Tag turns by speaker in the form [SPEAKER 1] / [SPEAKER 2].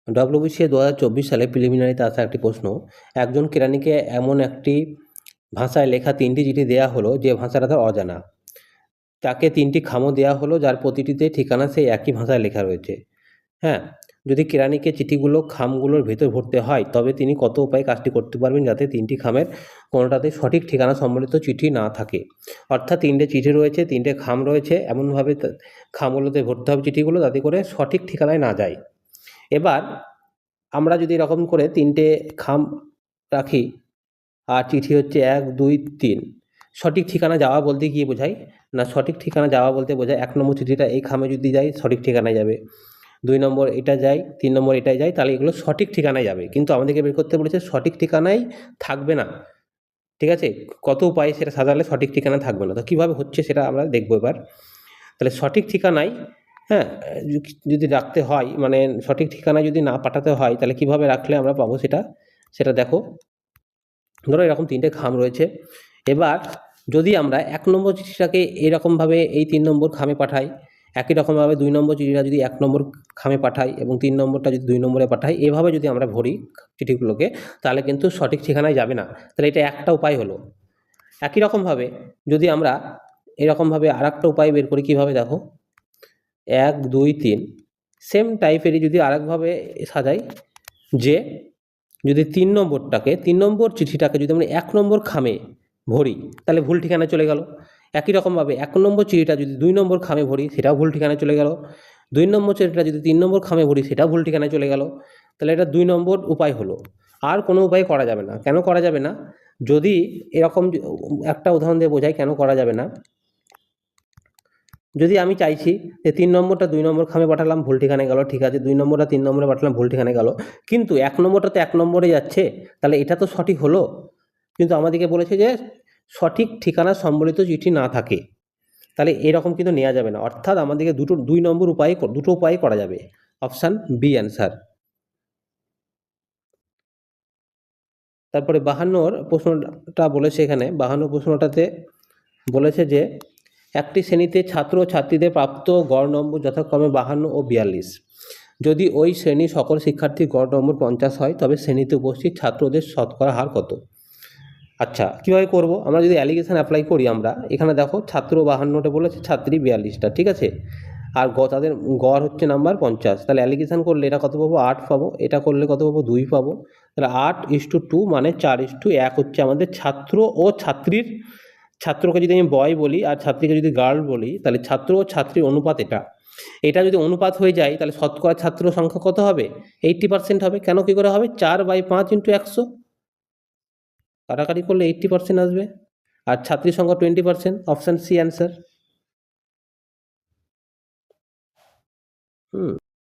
[SPEAKER 1] WBCS 2024 সালে প্রিলিমিনারিতে আসা একটি প্রশ্ন, একজন কেরানিকে এমন একটি ভাষায় লেখা 3টি চিঠি দেয়া হলো যে ভাষাটা তার অজানা। তাকে 3টি খামও দেয়া হলো যার প্রতিটিতে ঠিকানা সেই একই ভাষায় লেখা রয়েছে। হ্যাঁ, যদি কেরানিকে চিঠিগুলো খামগুলোর ভেতর ভরতে হয় তবে তিনি কত উপায়ে কাজটি করতে পারবেন যাতে 3টি খামের কোনোটাতে সঠিক ঠিকানা সম্বলিত চিঠি না থাকে। অর্থাৎ 3টে চিঠি রয়েছে, 3টে খাম রয়েছে, এমনভাবে খামগুলোতে ভরতে হবে চিঠিগুলো যাতে করে সঠিক ঠিকানায় না যায়। এবার আমরা যদি এরকম করে 3টে খাম রাখি আর চিঠি হচ্ছে 1, 2, 3, সঠিক ঠিকানা যাওয়া বলতে কী বোঝায়? না, সঠিক ঠিকানা যাওয়া বলতে বোঝায় 1 নম্বর চিঠিটা এই খামে যদি যায় সঠিক ঠিকানায় যাবে, 2 নম্বর এটা যায়, 3 নম্বর এটায় যায়, তাহলে এগুলো সঠিক ঠিকানায় যাবে। কিন্তু আমাদেরকে বের করতে বলেছে সঠিক ঠিকানায় থাকবে না। ঠিক আছে? কত উপায়ে সেটা সাজালে সঠিক ঠিকানা থাকবে না। তো কীভাবে হচ্ছে সেটা আমরা দেখব এবার। তাহলে সঠিক ঠিকানায়, হ্যাঁ, যদি রাখতে হয়, মানে সঠিক ঠিকানায় যদি না পাঠাতে হয় তাহলে কীভাবে রাখলে আমরা পাবো সেটা দেখো। ধরো এরকম 3টে খাম রয়েছে। এবার যদি আমরা 1 নম্বর চিঠিটাকে এরকমভাবে এই 3 নম্বর খামে পাঠাই, একই রকমভাবে 2 নম্বর চিঠিটা যদি 1 নম্বর খামে পাঠাই এবং 3 নম্বরটা যদি 2 নম্বরে পাঠাই, এভাবে যদি আমরা ভরি চিঠিগুলোকে তাহলে কিন্তু সঠিক ঠিকানায় যাবে না। তাহলে এটা একটা উপায় হলো। একই রকমভাবে যদি আমরা এরকমভাবে আরেকটা উপায় বের করি, কীভাবে দেখো, 1, 2, 3 সেম টাইপেরই যদি আরেকভাবে সাজাই, যে যদি 3 নম্বর চিঠিটাকে যদি আমরা 1 নম্বর খামে ভরি তাহলে ভুল ঠিকানায় চলে গেল। একই রকমভাবে 1 নম্বর চিঠিটা যদি 2 নম্বর খামে ভরি সেটাও ভুল ঠিকানায় চলে গেল। 2 নম্বর চিঠিটা যদি 3 নম্বর খামে ভরি সেটাও ভুল ঠিকানায় চলে গেল। তাহলে এটা 2 নম্বর উপায় হলো। আর কোনো উপায় করা যাবে না। কেন করা যাবে না? যদি এরকম একটা উদাহরণ দিয়ে বোঝাই কেন করা যাবে না। যদি আমি চাইছি যে 3 নম্বরটা 2 নম্বর খামে পাঠালাম, ভুল ঠিকানায় গেল, ঠিক আছে। 2 নম্বরটা 3 নম্বরে পাঠালাম, ভুল ঠিকানায় গেল। কিন্তু 1 নম্বরটা তো 1 নম্বরে যাচ্ছে, তাহলে এটা তো সঠিক হলো। কিন্তু আমাদেরকে বলেছে যে সঠিক ঠিকানা সম্বলিত চিঠি না থাকে, তাহলে এরকম কিন্তু নেওয়া যাবে না। অর্থাৎ আমাদেরকে দুটো উপায়ে করা যাবে। Option B answer. তারপরে 52 প্রশ্নটা বলেছে এখানে, 52 প্রশ্নটাতে বলেছে যে একটি শ্রেণীতে ছাত্র ও ছাত্রীদের প্রাপ্ত গড় নম্বর যথাক্রমে 52 ও 42। যদি ওই শ্রেণীর সকল শিক্ষার্থীর গড় নম্বর 50 হয় তবে শ্রেণীতে উপস্থিত ছাত্রদের শতকরা হার কত? আচ্ছা, কীভাবে করব? আমরা যদি অ্যালিগেশন অ্যাপ্লাই করি, আমরা এখানে দেখো ছাত্র 52টা বলেছে, ছাত্রী 42টা, ঠিক আছে। আর তাদের গড় হচ্ছে নাম্বার 50। তাহলে অ্যালিগেশন করলে এটা কত পাবো? 8 পাবো। এটা করলে কত পাবো? 2 পাবো। তাহলে 8:2 মানে 4:1 হচ্ছে আমাদের ছাত্র ও ছাত্রীর, ছাত্রকে যদি আমি বয় বলি আর ছাত্রীকে যদি গার্ল বলি তাহলে ছাত্র ও ছাত্রীর অনুপাত এটা যদি অনুপাত হয়ে যায় তাহলে শতকরা ছাত্র সংখ্যা কত হবে? 80% হবে। কেন, কী করে হবে? 4/5 × 100, কাটাকাটি করলে 80% আসবে। আর ছাত্রীর সংখ্যা 20%। Option C answer.